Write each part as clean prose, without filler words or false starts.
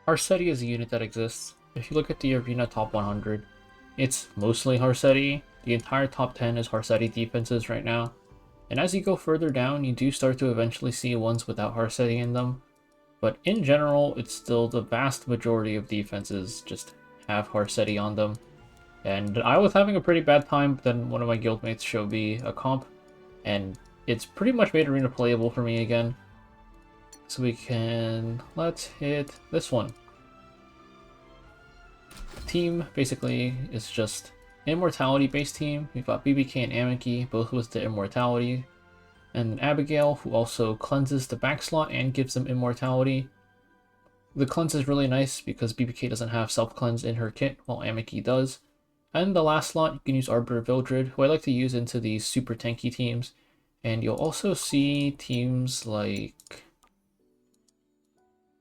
Harsetti is a unit that exists. If you look at the Arena top 100, it's mostly Harsetti. The entire top 10 is Harsetti defenses right now. And as you go further down, you do start to eventually see ones without Harsetti in them. But in general, it's still the vast majority of defenses just have Harsetti on them. And I was having a pretty bad time, but then one of my guildmates showed me a comp, and it's pretty much made Arena playable for me again. So let's hit this one. Team basically is just an immortality based team. We've got BBK and Amiki, both with the immortality. And then Abigail, who also cleanses the back slot and gives them immortality. The cleanse is really nice because BBK doesn't have self-cleanse in her kit, while Amiki does. And the last slot, you can use Arbiter Vildred, who I like to use into these super tanky teams. And you'll also see teams like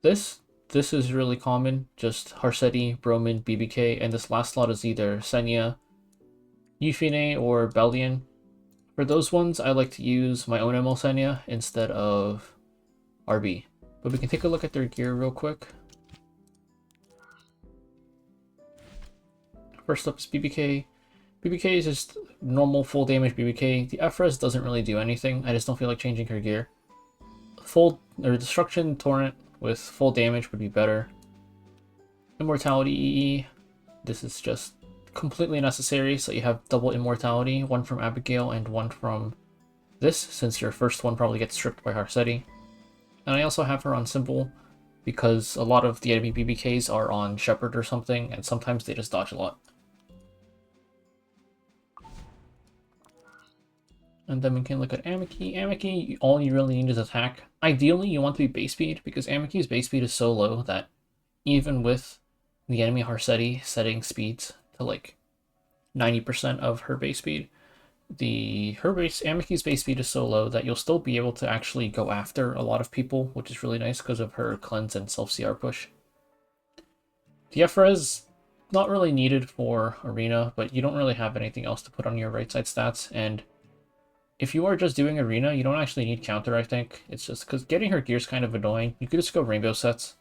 this. This is really common, just Harsetti, Bromann, BBK, and this last slot is either Senya, Euphine, or Bellion. For those ones, I like to use my own ML Senya instead of RB. But we can take a look at their gear real quick. First up is BBK. BBK is just normal full damage BBK. The FRES doesn't really do anything. I just don't feel like changing her gear. Destruction Torrent with full damage would be better. Immortality EE. This is just completely necessary, so you have double immortality, one from Abigail and one from this, since your first one probably gets stripped by Harsetti. And I also have her on Simple, because a lot of the enemy BBKs are on Shepherd or something, and sometimes they just dodge a lot. And then we can look at Amiki. Amiki, all you really need is attack. Ideally, you want to be base speed, because Amiki's base speed is so low that even with the enemy Harsetti setting speeds to like 90% of her base speed, Amiki's base speed is so low that you'll still be able to actually go after a lot of people, which is really nice because of her cleanse and self-CR push. The FRES, not really needed for Arena, but you don't really have anything else to put on your right side stats, and if you are just doing Arena, you don't actually need counter, I think. It's just because getting her gear is kind of annoying. You could just go rainbow sets.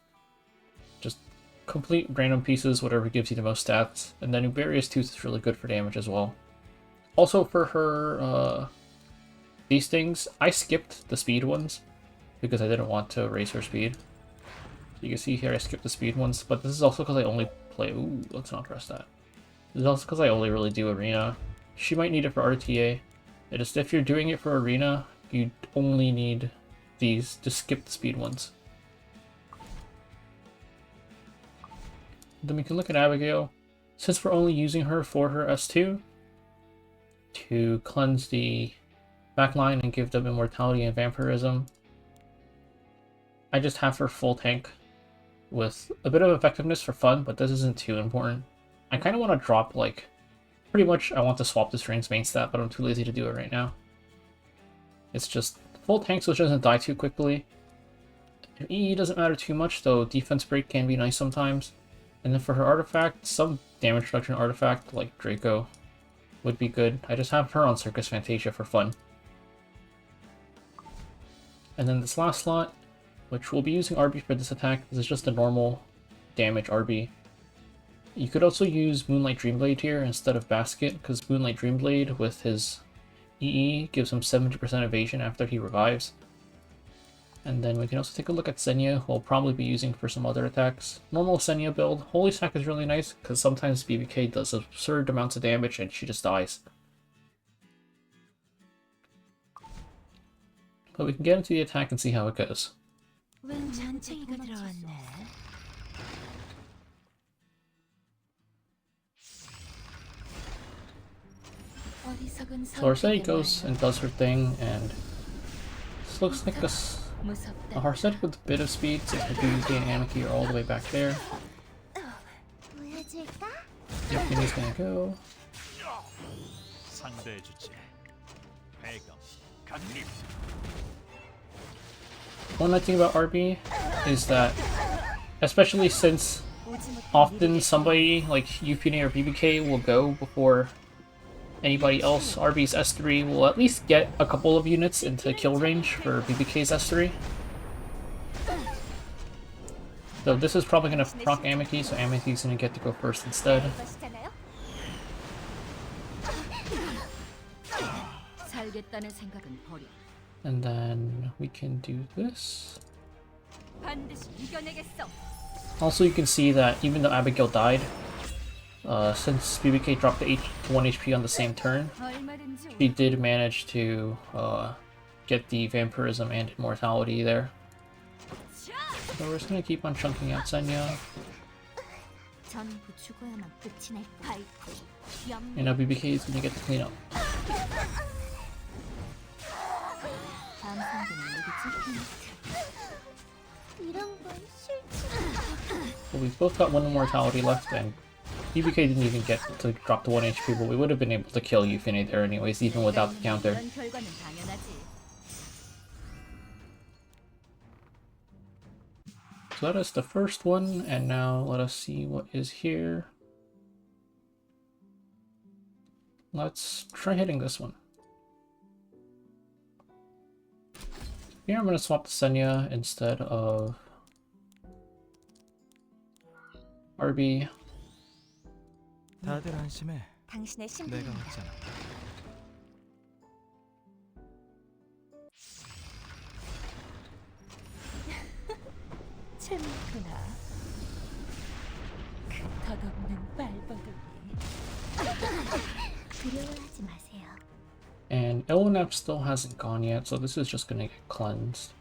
Just complete random pieces, whatever gives you the most stats. And then Uberia's Tooth is really good for damage as well. Also for her, these things, I skipped the speed ones because I didn't want to raise her speed. You can see here I skipped the speed ones, but this is also because I only play... Ooh, let's not press that. This is also because I only really do Arena. She might need it for RTA. Just if you're doing it for Arena, you only need these. Just skip the speed ones. Then we can look at Abigail. Since we're only using her for her S2 to cleanse the backline and give them immortality and vampirism, I just have her full tank with a bit of effectiveness for fun, but this isn't too important. I kind of want to drop like... Pretty much, I want to swap this Rang's main stat, but I'm too lazy to do it right now. It's just full tank so it doesn't die too quickly. EE doesn't matter too much, though defense break can be nice sometimes. And then for her artifact, some damage reduction artifact like Draco would be good. I just have her on Circus Fantasia for fun. And then this last slot, which we'll be using RB for this attack, this is just a normal damage RB. You could also use Moonlight Dreamblade here instead of Basket, because Moonlight Dreamblade with his EE gives him 70% evasion after he revives. And then we can also take a look at Senya, who I'll probably be using for some other attacks. Normal Senya build. Holy Sack is really nice, because sometimes BBK does absurd amounts of damage and she just dies. But we can get into the attack and see how it goes. So Harsetti goes and does her thing, and this looks like a Harsetti with a bit of speed, since the BBK and Amiki are all the way back there. Yep, gonna go. One nice thing about RB is that, especially since often somebody like Euphine or BBK will go before anybody else, RB's S3 will at least get a couple of units into kill range for BBK's S3. So this is probably going to proc Amiki, so Amiki's going to get to go first instead. And then we can do this. Also, you can see that even though Abigail died, since BBK dropped the 1 HP on the same turn, she did manage to get the vampirism and immortality there. So we're just gonna keep on chunking out Senya. And now BBK is gonna get to clean up. Well, we've both got 1 immortality left, and BBK didn't even get to drop the 1 HP, but we would have been able to kill Euphine there anyways, even without the counter. So that is the first one, and now let us see what is here. Let's try hitting this one. Here I'm going to swap to Senya instead of RB. 다들 안심해. 내가 왔잖아. 재밌구나. 그 덧없는 발버둥이. 두려워하지 마세요. And Elnap still hasn't gone yet, so this is just gonna get cleansed.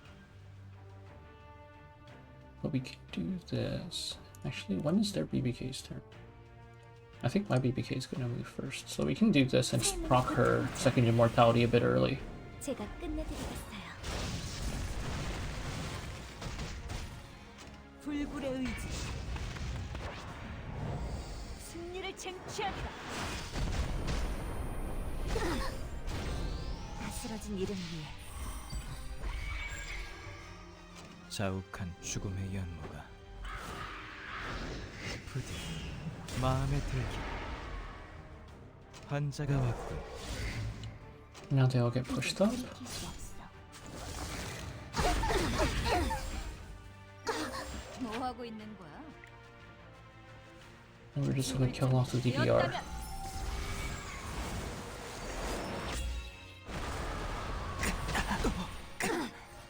But we can do this. Actually, when is their BBK's turn? I think my BBK is gonna move first, so we can do this and just proc her second immortality a bit early. 제가 끝내드리겠어요. 불굴의 의지. 승리를 쟁취하리라. 다스러진 이름 위에 자욱한 죽음의 연모가 부디 마음에 들기. 환자가 왔군. Now they all get pushed up. 돌이킬 수 없어. 뭐 하고 있는 거야? And we're just gonna kill off the DDR.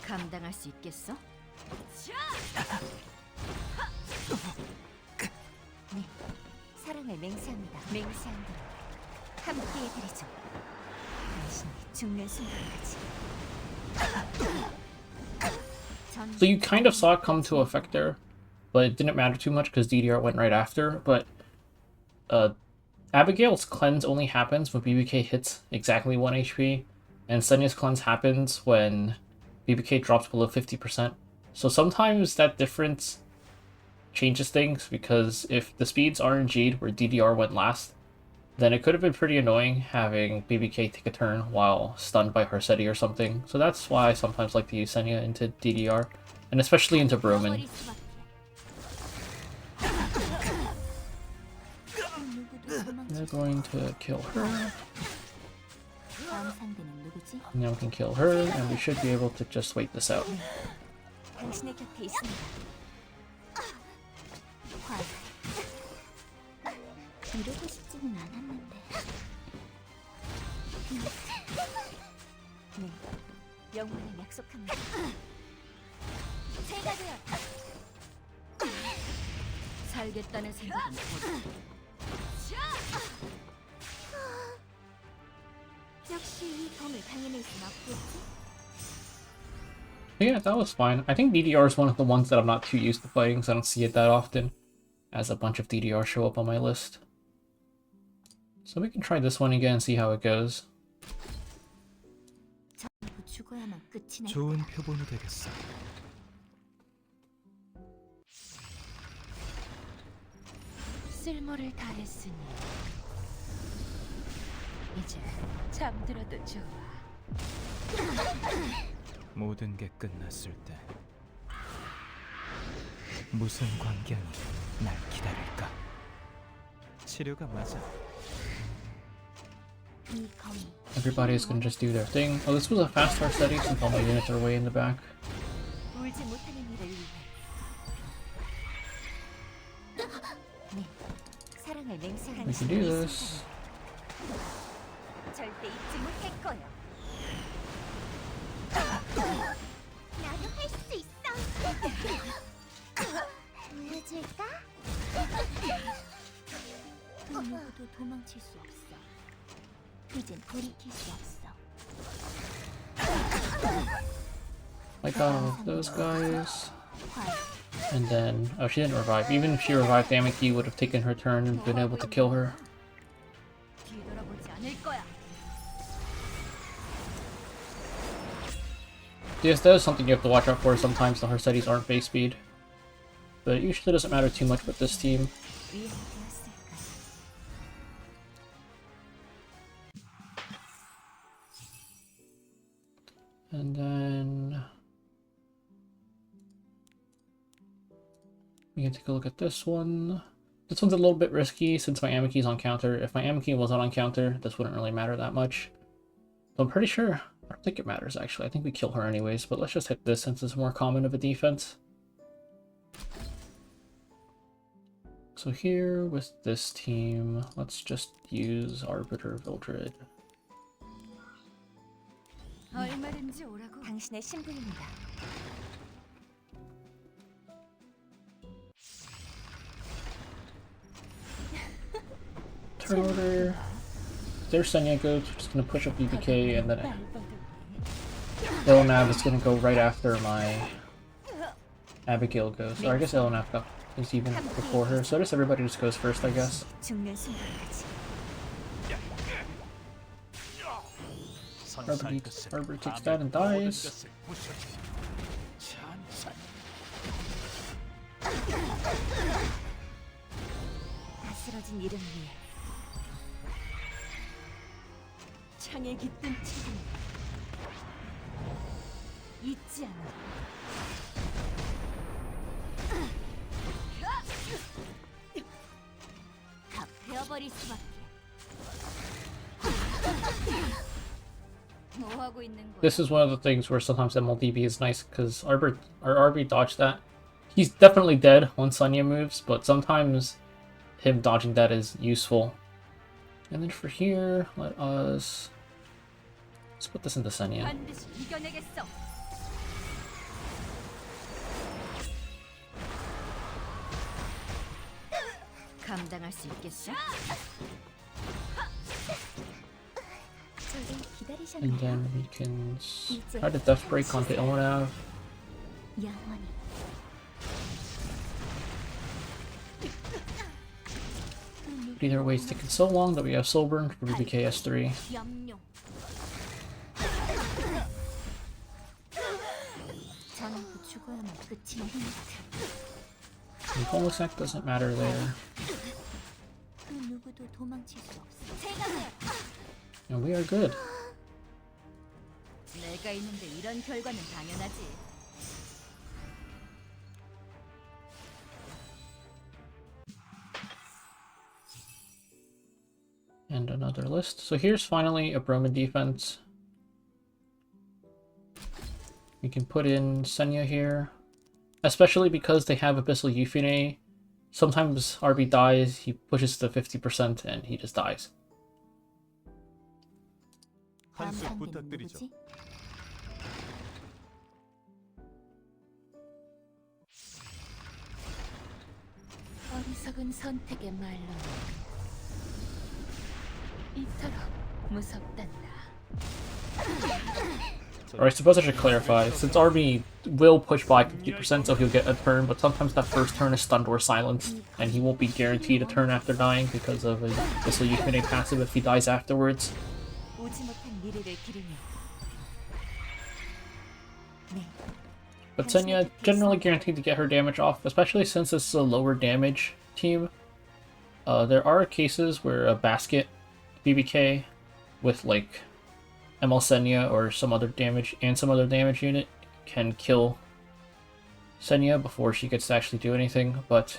감당할 수 있겠어? 네, 사랑을 맹세합니다. 맹세한 대로 함께 해드리죠. 당신이 죽는 순간까지. So you kind of saw it come to effect there, but it didn't matter too much because DDR went right after. But Abigail's cleanse only happens when BBK hits exactly 1 HP, and Senya's cleanse happens when BBK drops below 50%. So sometimes that difference changes things, because if the speeds RNG'd where DDR went last, then it could have been pretty annoying having BBK take a turn while stunned by Harsetti or something. So that's why I sometimes like to use Senya into DDR, and especially into Bromann. They're going to kill her. Now we can kill her, and we should be able to just wait this out. 당신의 곁에 있습니다. 이러고 싶지는 않았는데. 네, 영원히 약속합니다. 제가 되었다. 살겠다는 생각은 역시 이 검을 당해낼 순 없겠지? Yeah, that was fine. I think DDR is one of the ones that I'm not too used to fighting, so I don't see it that often, as a bunch of DDR show up on my list. So we can try this one again and see how it goes. 좋은 표본이 되겠어. 쓸모를 다했으니 이제 잠들어도 좋아. 모든 게 끝났을 때 무슨 광경이 날 기다릴까? 치료가 맞아. 이 검이 Everybody's gonna just do their thing. Oh, this was a fast Harsetti since all my units are way in the back. 울지 못하는 일을 위해 We can do this. 절대 잊지 못할 거야. 나도 할 수 있어. 보여줄까? 누구도 도망칠 수 없어. 이젠 돌이킬 수 없어. Like those guys. And then, oh, she didn't revive. Even if she revived Amiki, would have taken her turn and been able to kill her. 뒤돌아보지 않을 거야. Yes, that is something you have to watch out for. Sometimes the Harsettis aren't base speed. But it usually doesn't matter too much with this team. And then we can take a look at this one. This one's a little bit risky since my Amiki's on counter. If my Amiki wasn't on counter, this wouldn't really matter that much. So I'm pretty sure, I don't think it matters actually. I think we kill her anyways, but let's just hit this since it's more common of a defense. So here with this team, let's just use Arbiter Vildred. 얼마든지 오라고. 당신의 신부입니다. Turn order. There's Senya goes, we're just gonna push up BBK, and then Ilnav is gonna go right after my Abigail goes. Or I guess Ilnav is even before her, so I guess everybody just goes first, I guess. 죽는 순간까지. Arbor takes that and dies. 쓰러진 이름 위에 창에 깃든 책임 잊지 않아. 다 베어버릴 수밖에. 뭐 하고 있는 거야? This is one of the things where sometimes MLDB is nice because RB dodged that. He's definitely dead once Senya moves, but sometimes him dodging that is useful. And then for here, let's put this into Senya. 반드시 이겨내겠어. 감당할 수 있겠어? And then we can try to Death Break onto Ilnav. 영원히. Either way, it's taking so long that we have Soul Burn for BBK S3. 염룡. 전부 죽어야만 끝이야. And Polosek doesn't matter there. 그 누구도 도망칠 수 없어. 제가 해. And we are good. 내가 있는데 이런 결과는 당연하지. And another list. So here's finally a Bromann defense. We can put in Senya here. Especially because they have Abyssal Yufine. Sometimes RB dies, he pushes to 50% and he just dies. 한수 부탁드리죠. 어리석은 선택의 말로 이토록 무섭단다. Alright, suppose I should clarify. Since RB will push by 50%, so he'll get a turn, but sometimes that first turn is stunned or silenced, and he won't be guaranteed a turn after dying because of a Abyssal Yufine passive if he dies afterwards. But Senya generally guaranteed to get her damage off, especially since it's a lower damage team. There are cases where a basket BBK with like ML Senya or some other damage unit can kill Senya before she gets to actually do anything, but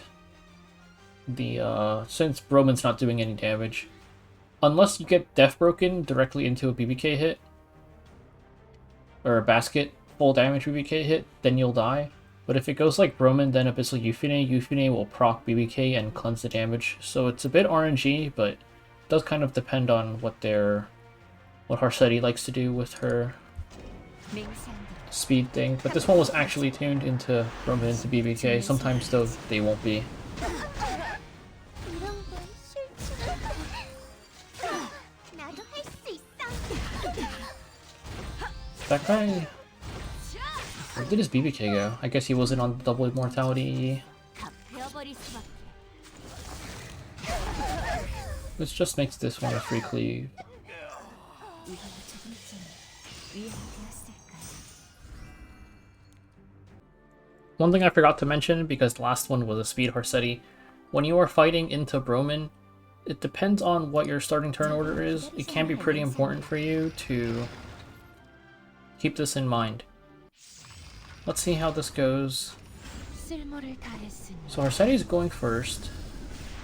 since Bromann's not doing any damage, unless you get Death Broken directly into a BBK hit, or a basket full damage BBK hit, then you'll die. But if it goes like Bromann, then Abyssal Yufine, Yufine will proc BBK and cleanse the damage. So it's a bit RNG, but it does kind of depend on what Harsetti likes to do with her speed thing. But this one was actually tuned into Bromann into BBK. Sometimes though they won't be. That guy... Where did his BBK go? I guess he wasn't on double immortality. Which just makes this one a free cleave. One thing I forgot to mention, because the last one was a speed Harsetti, when you are fighting into Bromann, it depends on what your starting turn order is. It can be pretty important for you to keep this in mind. Let's see how this goes. So Harsetti is going first.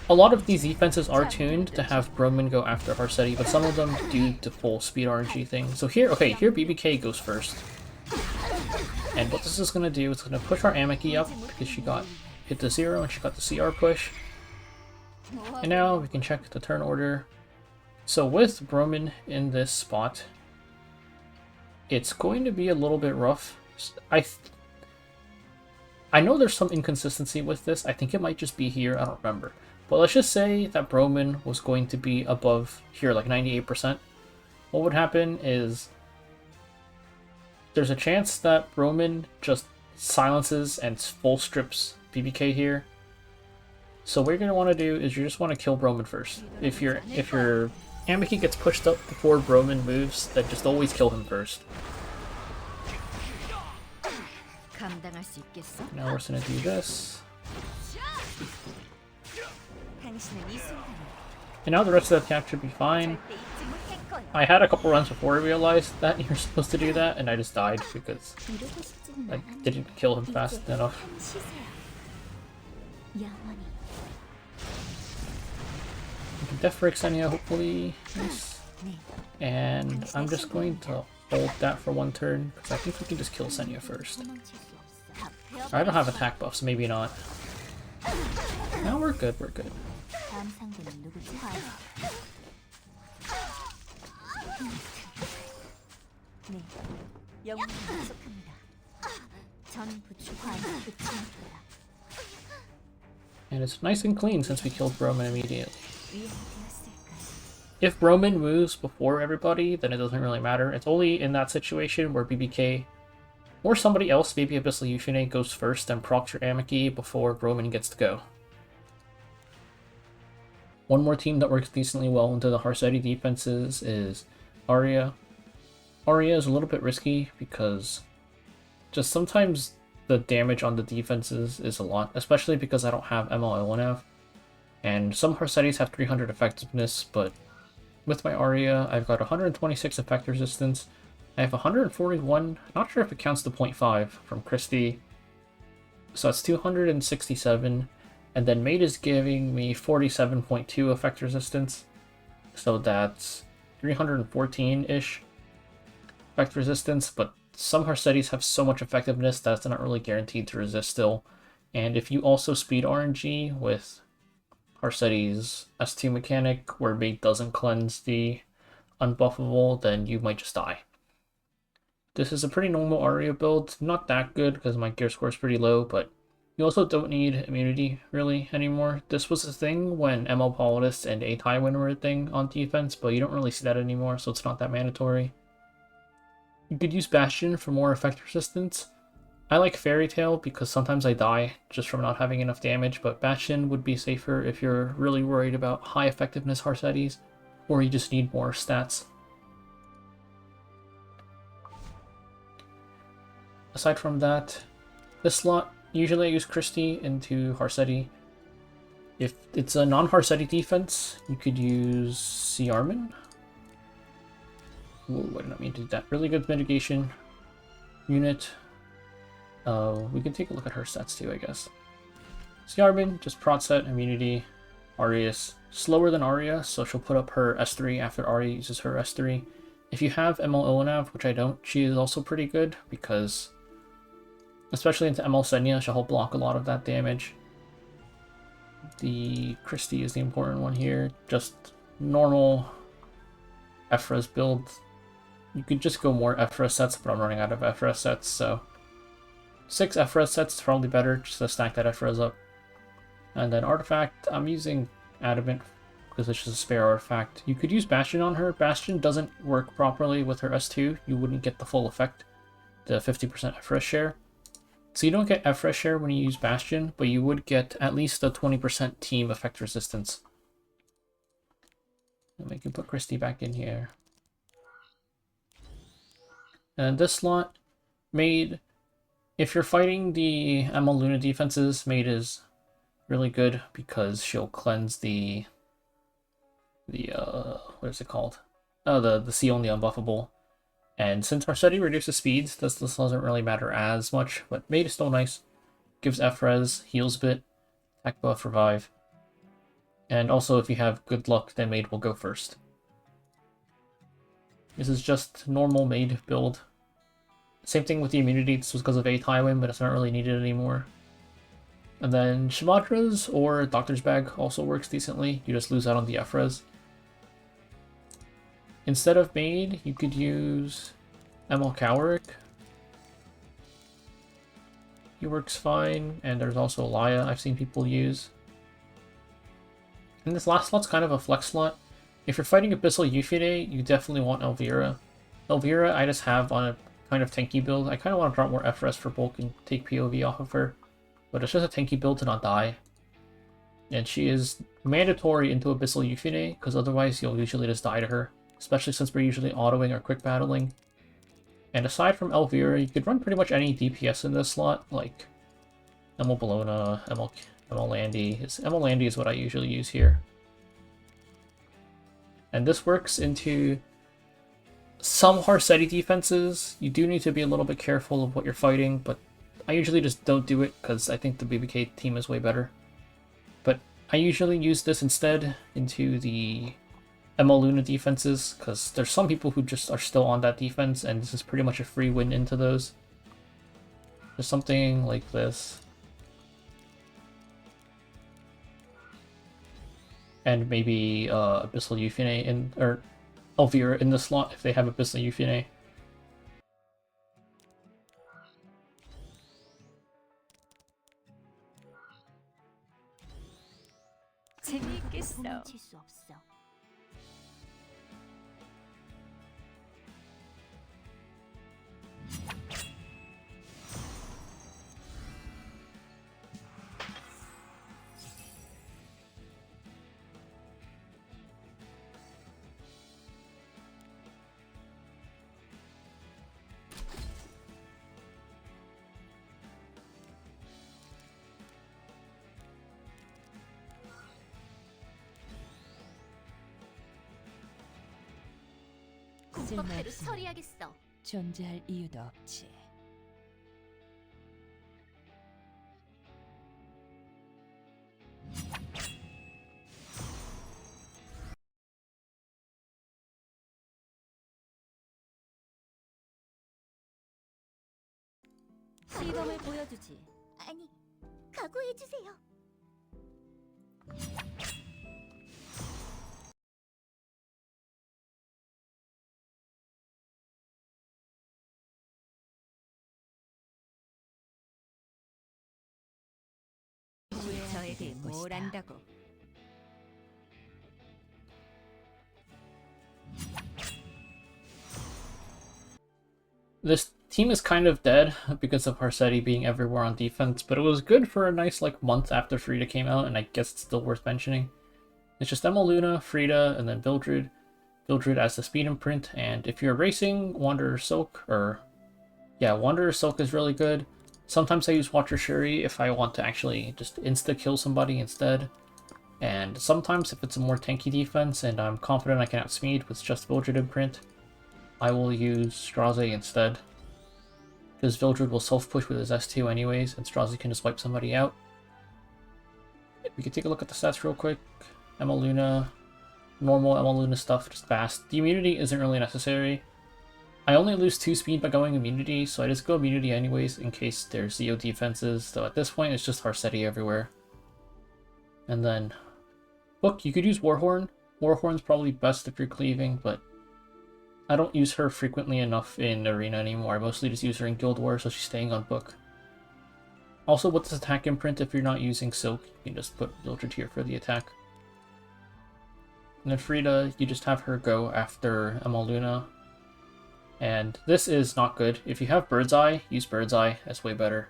A lot of these defenses are tuned to have Bromann go after Harsetti, but some of them do the full speed RNG thing. So here, okay, here BBK goes first. And what this is going to do is going to push our Amiki up because she got hit to 0 and she got the CR push. And now we can check the turn order. So with Bromann in this spot, it's going to be a little bit rough. I know there's some inconsistency with this. I think it might just be here. I don't remember. But let's just say that Bromann was going to be above here, like 98%. What would happen is there's a chance that Bromann just silences and full strips BBK here. So what you're going to want to do is you just want to kill Bromann first. If your Amiki gets pushed up before Bromann moves, then just always kill him first. Now we're going to do this. And now the rest of the attack should be fine. I had a couple runs before I realized that you're supposed to do that, and I just died because I didn't kill him fast enough. We can Death Break Senya, hopefully. Nice. And I'm just going to hold that for one turn, because I think we can just kill Senya first. I don't have attack buff, so maybe not. No, we're good, we're good. And it's nice and clean since we killed Bromann immediately. If Bromann moves before everybody, then it doesn't really matter. It's only in that situation where BBK or somebody else, maybe Abyssal Yufine, goes first and procs your Amiki before Bromann gets to go. One more team that works decently well into the Harsetti defenses is Aria. Aria is a little bit risky because just sometimes the damage on the defenses is a lot, especially because I don't have MLL1F. And some Harsettis have 300 effectiveness, but with my Aria, I've got 126 effect resistance. I have 141, not sure if it counts the 0.5 from Christie. So that's 267. And then Mate is giving me 47.2 effect resistance. So that's 314-ish effect resistance, but some Harsettis have so much effectiveness that it's not really guaranteed to resist still. And if you also speed RNG with Harsetti's S2 mechanic, where Mate doesn't cleanse the unbuffable, then you might just die. This is a pretty normal Aria build, not that good because my gear score is pretty low, but you also don't need immunity really anymore. This was a thing when ML Politist and A Tywin were a thing on defense, but you don't really see that anymore, so it's not that mandatory. You could use Bastion for more effect resistance. I like Fairy Tail because sometimes I die just from not having enough damage, but Bastion would be safer if you're really worried about high effectiveness Harsettis, or you just need more stats. Aside from that, this slot, usually I use Christie into Harsetti. If it's a non-Harsetti defense, you could use Siarman. Ooh, I did not mean to do that. Really good mitigation unit. We can take a look at her stats too, I guess. Siarman, just prot set, immunity. Aria's slower than Aria, so she'll put up her S3 after Aria uses her S3. If you have ML Ilanav, which I don't, she is also pretty good because especially into ML Senya, she'll help block a lot of that damage. The Christie is the important one here. Just normal Ephra's build. You could just go more Ephra sets, but I'm running out of Ephra sets, so 6 Ephra sets is probably better, just to stack that Ephra's up. And then Artifact, I'm using Adamant because it's just a spare artifact. You could use Bastion on her. Bastion doesn't work properly with her S2. You wouldn't get the full effect, the 50% Ephra share. So you don't get Ephra share when you use Bastion, but you would get at least the 20% team effect resistance. And we can put Christie back in here. And this slot, Maid, if you're fighting the ML Luna defenses, Maid is really good because she'll cleanse the what is it called? Oh, the C only unbuffable. And since Harsetti reduces speeds, this doesn't really matter as much, but Maid is still nice. Gives F-res, heals a bit, attack buff, revive. And also if you have good luck, then Maid will go first. This is just normal Maid build. Same thing with the immunity, this was because of a Tywin, but it's not really needed anymore. And then Shamadra's or Doctor's Bag also works decently, you just lose out on the F-res. Instead of Maid, you could use ML Cowrick. He works fine, and there's also Alia I've seen people use. And this last slot's kind of a flex slot. If you're fighting Abyssal Euphine, you definitely want Elvira. Elvira I just have on a kind of tanky build. I kind of want to drop more FRS for bulk and take POV off of her. But it's just a tanky build to not die. And she is mandatory into Abyssal Euphine, because otherwise you'll usually just die to her. Especially since we're usually autoing or quick battling. And aside from Elvira, you could run pretty much any DPS in this slot, like ML Bologna, ML Landy. ML Landy is what I usually use here. And this works into some Harsetti defenses. You do need to be a little bit careful of what you're fighting, but I usually just don't do it because I think the BBK team is way better. But I usually use this instead into the ML Luna defenses, because there's some people who just are still on that defense, and this is pretty much a free win into those. There's something like this. And maybe Abyssal Euphine in, or Elvira in the slot if they have Abyssal Euphine. 재미있겠어. 도망칠 수 없어. 공법대로 처리하겠어. 존재할 이유도 없지. 시범을 보여주지. 아니, 각오해 주세요. 저에 대해 뭘 안다고? This team is kind of dead because of Harsetti being everywhere on defense, but it was good for a nice month after Frida came out, and I guess it's still worth mentioning. It's just ML Luna, Frida, and then Vildred. Vildred as the speed imprint, and if you're racing Wanderer Silk, Wanderer Silk is really good. Sometimes I use Watcher Shuri if I want to actually just insta-kill somebody instead. And sometimes if it's a more tanky defense and I'm confident I can outspeed with just Vildred imprint, I will use Straze instead. Because Vildred will self-push with his S2 anyways, and Straze can just wipe somebody out. We can take a look at the stats real quick. ML Luna, normal ML Luna stuff, just fast. The immunity isn't really necessary. I only lose 2 speed by going immunity, so I just go immunity anyways in case there's ZO defenses, so at this point it's just Harsetti everywhere. And then Book, you could use Warhorn. Warhorn's probably best if you're cleaving, but I don't use her frequently enough in Arena anymore. I mostly just use her in Guild War, so she's staying on Book. Also, with this attack imprint, if you're not using Silk, you can just put Mildred here for the attack. And then Frida, you just have her go after Luna. And this is not good. If you have Bird's Eye, use Bird's Eye. That's way better.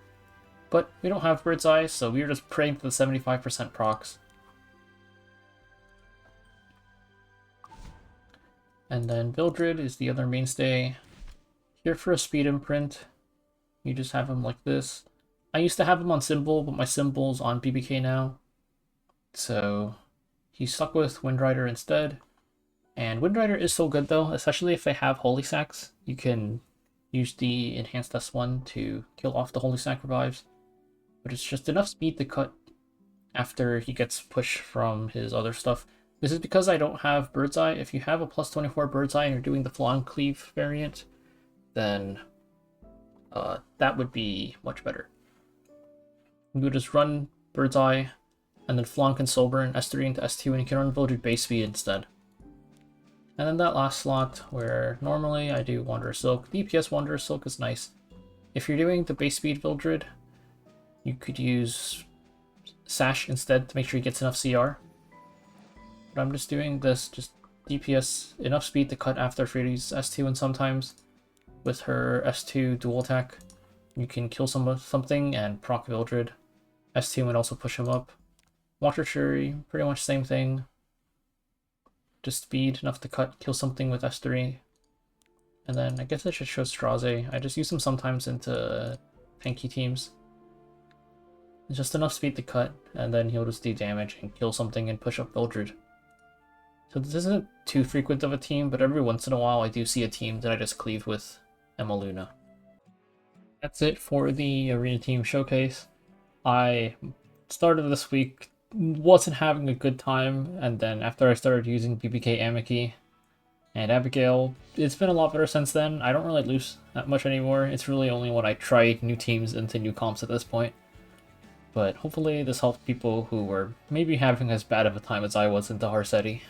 But we don't have Bird's Eye, so we are just praying for the 75% procs. And then Mildred is the other mainstay. Here for a speed imprint, you just have him like this. I used to have him on Symbol, but my Symbol's on BBK now. So he's stuck with Windrider instead. And Windrider is so good though, especially if they have Holy Sacks. You can use the enhanced S1 to kill off the Holy Sack revives. But it's just enough speed to cut after he gets pushed from his other stuff. This is because I don't have Bird's Eye. If you have a plus 24 Bird's Eye and you're doing the Flan Cleave variant, then that would be much better. You would just run Bird's Eye, and then Flan can Soul Burn S3 into S2, and you can run Voted base speed instead. And then that last slot, where normally I do Wanderer Silk. DPS Wanderer Silk is nice. If you're doing the base speed Vildred, you could use Sash instead to make sure he gets enough CR. But I'm just doing this, just DPS, enough speed to cut after Frida's S2, and sometimes with her S2 dual attack, you can kill something and proc Vildred. S2 might also push him up. Water Fury, pretty much same thing. Just speed, enough to kill something with S3. And then I guess I should show Straze. I just use him sometimes into tanky teams. It's just enough speed to cut, and then he'll just do damage and kill something and push up Vildred. So this isn't too frequent of a team, but every once in a while I do see a team that I just cleave with Luna. That's it for the Arena Team Showcase. I started this week, wasn't having a good time, and then after I started using BBK Amiki and Abigail, it's been a lot better since then. I don't really lose that much anymore. It's really only when I try new teams into new comps at this point. But hopefully this helped people who were maybe having as bad of a time as I was into Harsetti.